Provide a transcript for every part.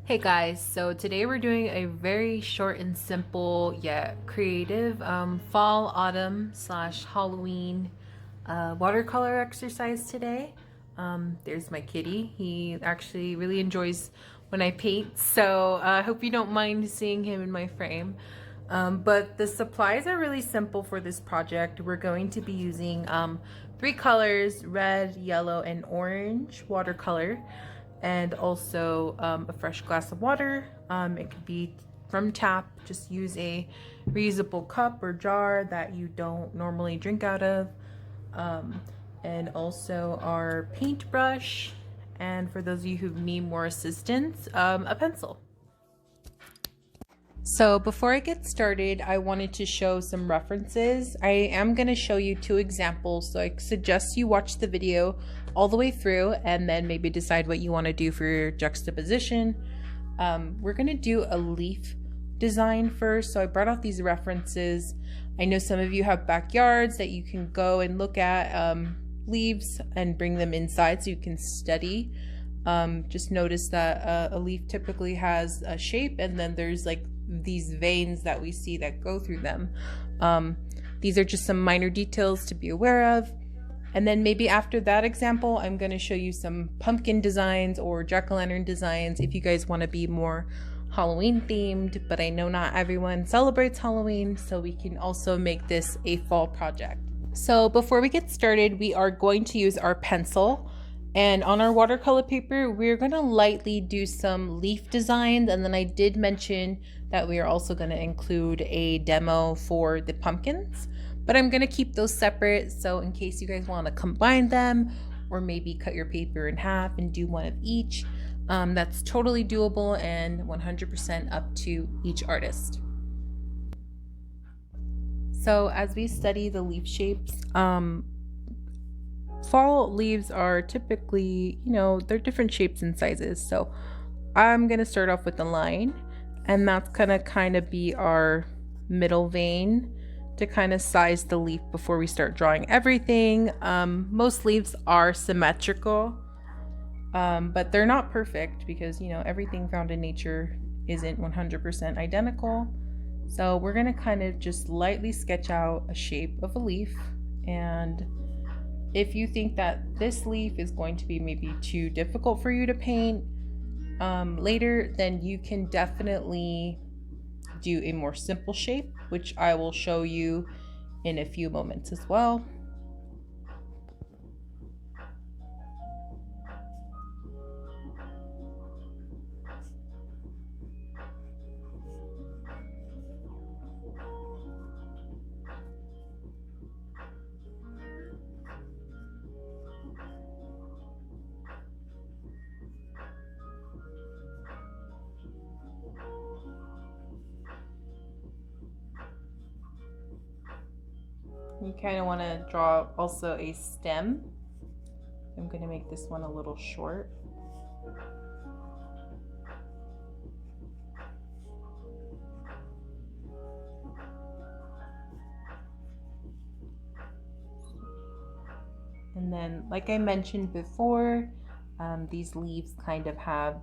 Hey guys, so today we're doing a very short and simple yet creative fall, autumn slash Halloween watercolor exercise today. There's my kitty. He actually really enjoys when I paint, so I hope you don't mind seeing him in my frame. But the supplies are really simple for this project. We're going to be using three colors: red, yellow, and orange watercolor, and also a fresh glass of water. It could be from tap. Just use a reusable cup or jar that you don't normally drink out of. And also our paintbrush. And for those of you who need more assistance, a pencil. So before I get started, I wanted to show some references. I am going to show you two examples, so I suggest you watch the video all the way through and then maybe decide what you want to do for your juxtaposition. We're going to do a leaf design first, so I brought out these references. I know some of you have backyards that you can go and look at leaves and bring them inside so you can study. Just notice that a leaf typically has a shape, and then there's like these veins that we see that go through them. These are just some minor details to be aware of. And then maybe after that example, I'm going to show you some pumpkin designs or jack-o'-lantern designs if you guys want to be more Halloween themed, but I know not everyone celebrates Halloween, so we can also make this a fall project. So before we get started, we are going to use our pencil. And on our watercolor paper, we're going to lightly do some leaf designs. And then I did mention that we are also going to include a demo for the pumpkins. But I'm going to keep those separate. So in case you guys want to combine them or maybe cut your paper in half and do one of each, that's totally doable and 100% up to each artist. So as we study the leaf shapes, fall leaves are typically, they're different shapes and sizes. So I'm going to start off with the line, and that's going to kind of be our middle vein to kind of size the leaf before we start drawing everything. Most leaves are symmetrical, but they're not perfect because, everything found in nature isn't 100% identical. So we're going to kind of just lightly sketch out a shape of a leaf, and if you think that this leaf is going to be maybe too difficult for you to paint later, then you can definitely do a more simple shape, which I will show you in a few moments as well. You kind of want to draw also a stem. I'm going to make this one a little short. And then, like I mentioned before, these leaves kind of have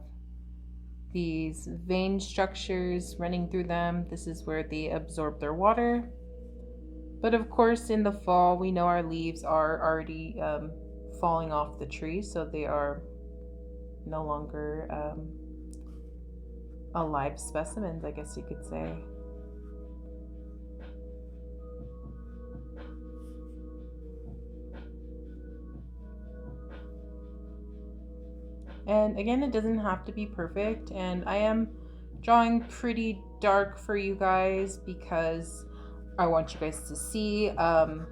these vein structures running through them. This is where they absorb their water. But of course, in the fall, we know our leaves are already falling off the tree, so they are no longer alive specimens, I guess you could say. And again, it doesn't have to be perfect, and I am drawing pretty dark for you guys because I want you guys to see so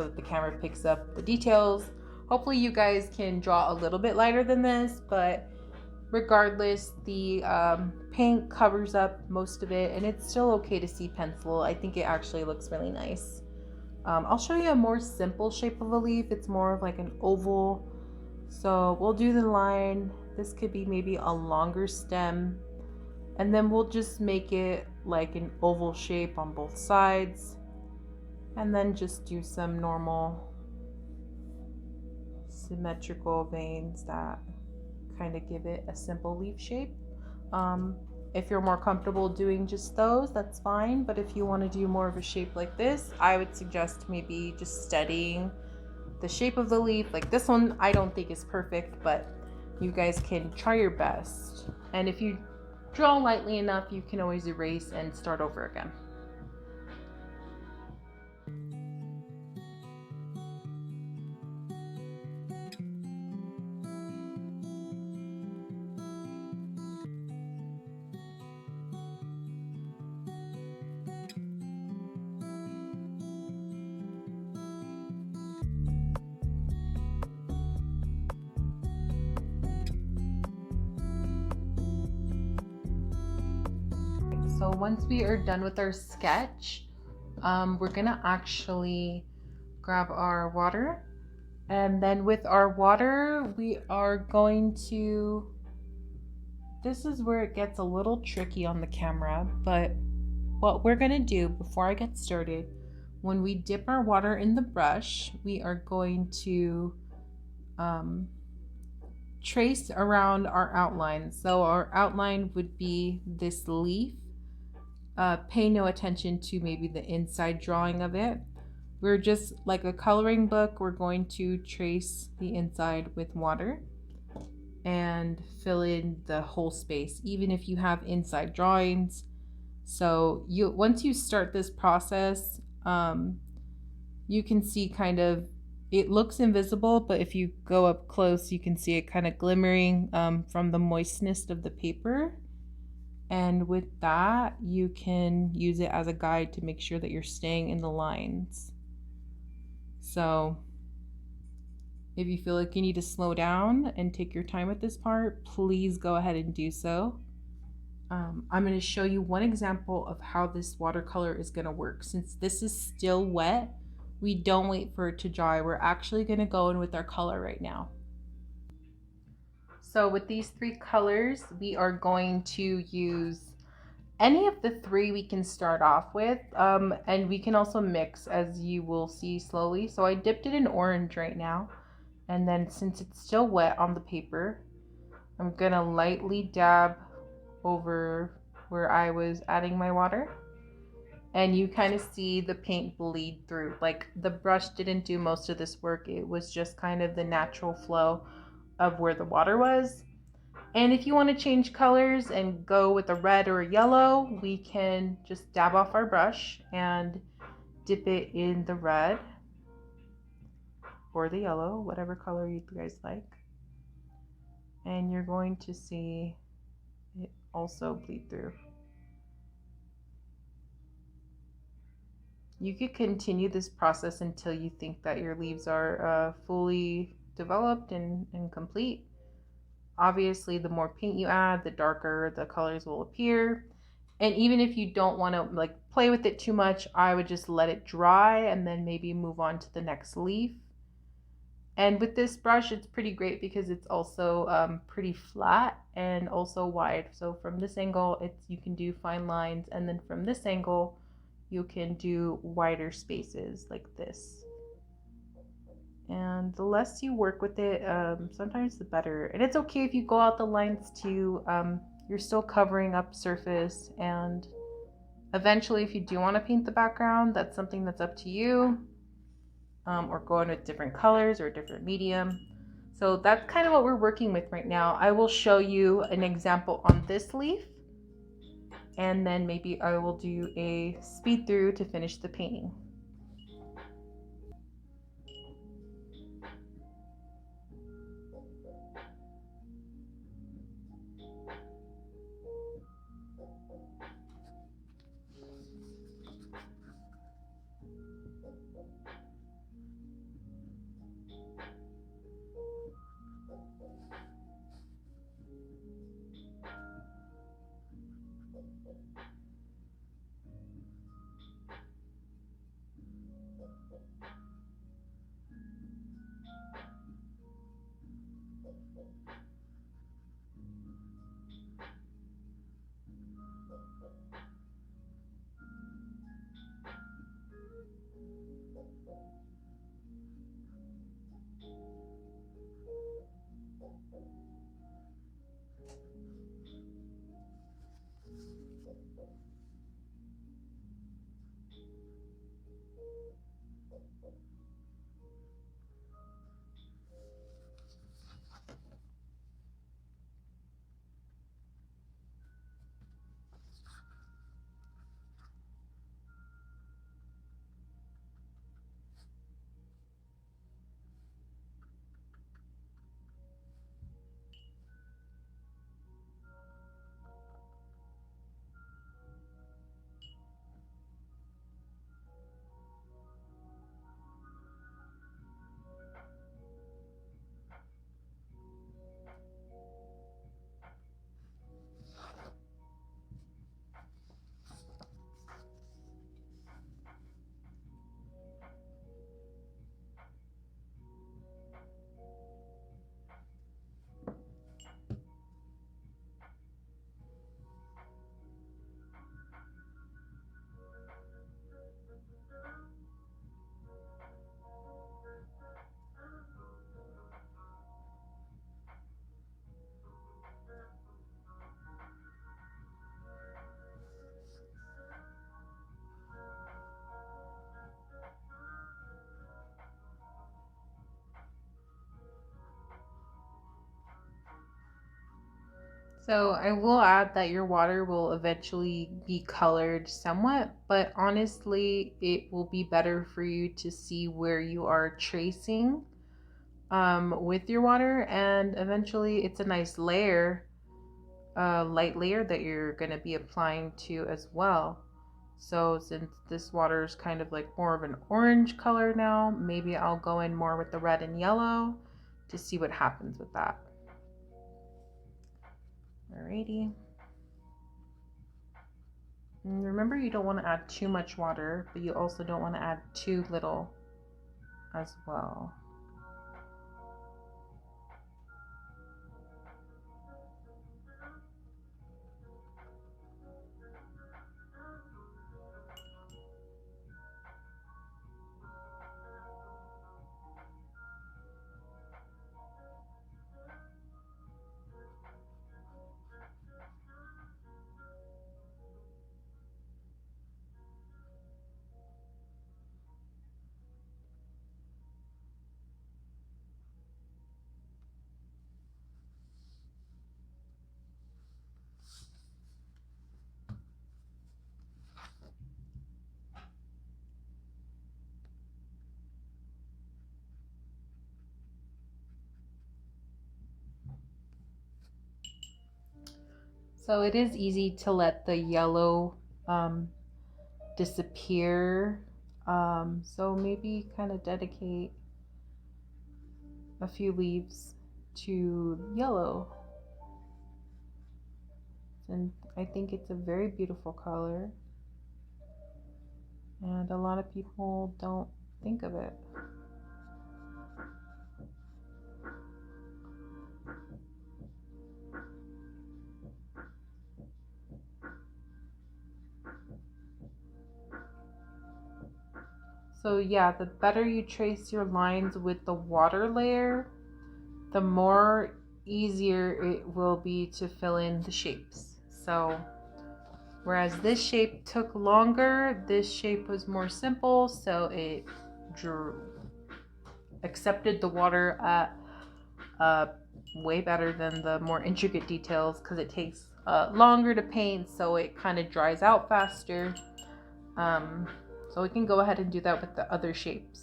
that the camera picks up the details. Hopefully you guys can draw a little bit lighter than this, but regardless, the paint covers up most of it, and it's still okay to see pencil. I think it actually looks really nice. I'll show you a more simple shape of a leaf. It's more of like an oval. So we'll do the line. This could be maybe a longer stem, and then we'll just make it like an oval shape on both sides, and then just do some normal symmetrical veins that kind of give it a simple leaf shape. If you're more comfortable doing just those, that's fine. But if you want to do more of a shape like this, I would suggest maybe just studying the shape of the leaf. Like this one, I don't think is perfect, but you guys can try your best. And if you draw lightly enough, you can always erase and start over again. So once we are done with our sketch, we're gonna actually grab our water, and then with our water we are going to, this is where it gets a little tricky on the camera, but what we're gonna do before I get started, when we dip our water in the brush, we are going to trace around our outline. So our outline would be this leaf. Pay no attention to maybe the inside drawing of it. We're just like a coloring book. We're going to trace the inside with water and fill in the whole space, even if you have inside drawings. So once you start this process, you can see kind of, it looks invisible, but if you go up close, you can see it kind of glimmering from the moistness of the paper. And with that, you can use it as a guide to make sure that you're staying in the lines. So if you feel like you need to slow down and take your time with this part, please go ahead and do so. I'm going to show you one example of how this watercolor is going to work. Since this is still wet, we don't wait for it to dry. We're actually going to go in with our color right now. So with these three colors, we are going to use any of the three we can start off with, and we can also mix, as you will see slowly. So I dipped it in orange right now, and then since it's still wet on the paper, I'm gonna lightly dab over where I was adding my water, and you kind of see the paint bleed through. Like the brush didn't do most of this work, it was just kind of the natural flow of where the water was. And if you want to change colors and go with a red or a yellow, we can just dab off our brush and dip it in the red or the yellow, whatever color you guys like. And you're going to see it also bleed through. You could continue this process until you think that your leaves are fully developed and complete. Obviously, the more paint you add, the darker the colors will appear. And even if you don't want to like play with it too much, I would just let it dry and then maybe move on to the next leaf. And with this brush, it's pretty great because it's also pretty flat and also wide. So from this angle, you can do fine lines, and then from this angle, you can do wider spaces like this. And the less you work with it, sometimes the better. And it's okay if you go out the lines too. You're still covering up surface, and eventually if you do want to paint the background, that's something that's up to you, or going with different colors or a different medium. So that's kind of what we're working with right now. I will show you an example on this leaf, and then maybe I will do a speed through to finish the painting. So I will add that your water will eventually be colored somewhat, but honestly, it will be better for you to see where you are tracing with your water, and eventually it's a nice layer, light layer that you're going to be applying to as well. So since this water is kind of like more of an orange color now, maybe I'll go in more with the red and yellow to see what happens with that. Alrighty. And remember, you don't want to add too much water, but you also don't want to add too little as well. So it is easy to let the yellow disappear. So maybe kind of dedicate a few leaves to yellow. And I think it's a very beautiful color, and a lot of people don't think of it. So yeah, the better you trace your lines with the water layer, the more easier it will be to fill in the shapes. So whereas this shape took longer, this shape was more simple, so it accepted the water at way better than the more intricate details, because it takes longer to paint, so it kind of dries out faster. So we can go ahead and do that with the other shapes.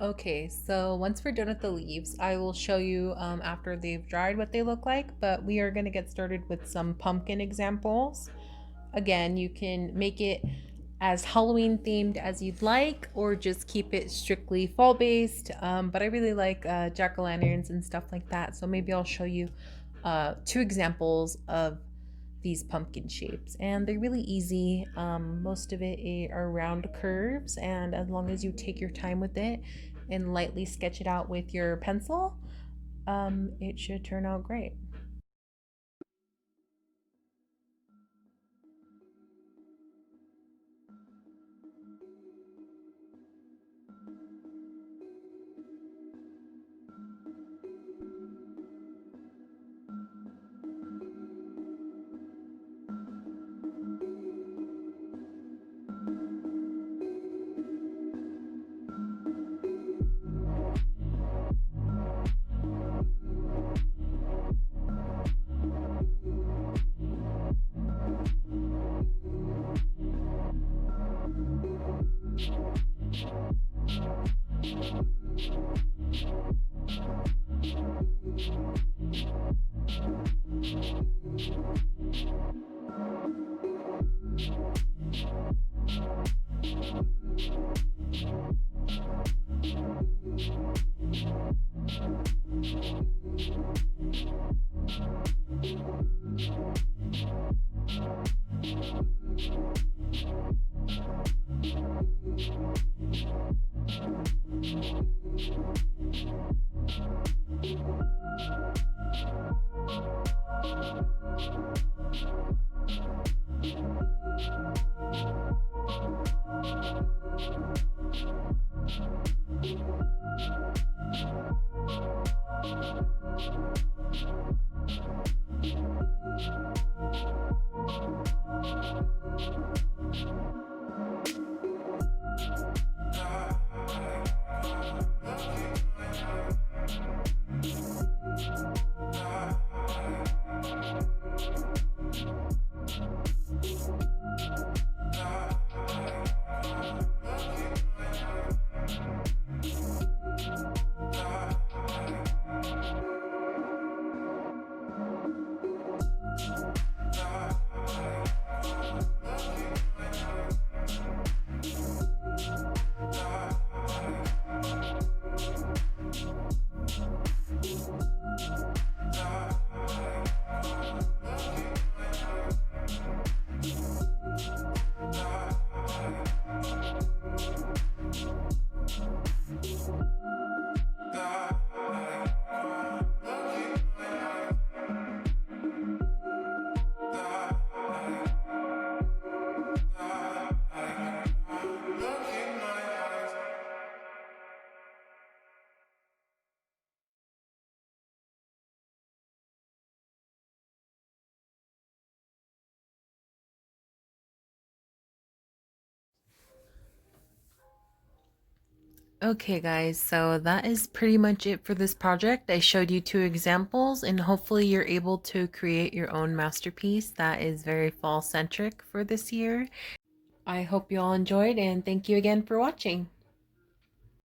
Okay, so once we're done with the leaves, I will show you after they've dried what they look like, but we are going to get started with some pumpkin examples. Again, you can make it as Halloween themed as you'd like, or just keep it strictly fall based, but I really like jack-o'-lanterns and stuff like that, so maybe I'll show you two examples of these pumpkin shapes, and they're really easy. Most of it are round curves, and as long as you take your time with it and lightly sketch it out with your pencil, it should turn out great. Okay guys, so that is pretty much it for this project. I showed you 2 examples and hopefully you're able to create your own masterpiece that is very fall centric for this year. I hope you all enjoyed and thank you again for watching.